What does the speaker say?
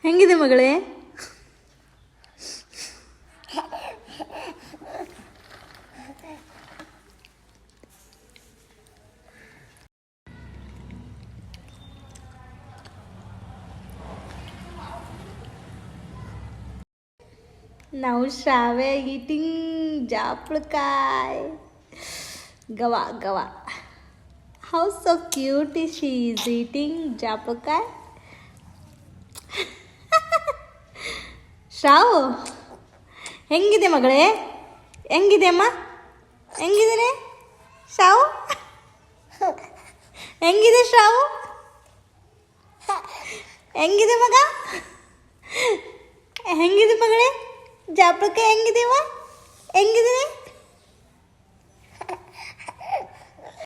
ಹೆಂಗಿದೆ ಮಗಳೇ? Now Shravya eating jappalkai. Gawa, gawa. How so cute she is eating jappalkai. ಶ್ರಾವ್ ಹೆಂಗಿದೆ ಮಗಳೇ? ಹೆಂಗಿದೆ ಅಮ್ಮ? ಹೆಂಗಿದ್ದೇನೆ ಶ್ರಾವ್? ಹೆಂಗಿದೆ ಶ್ರಾವ್? ಹೆಂಗಿದೆ ಮಗ? ಹೆಂಗಿದೆ ಮಗಳೇ? ಜಾಪಳಕಾಯಿ ಹೆಂಗಿದೆವ? ಹೆಂಗಿದ್ದೀನಿ?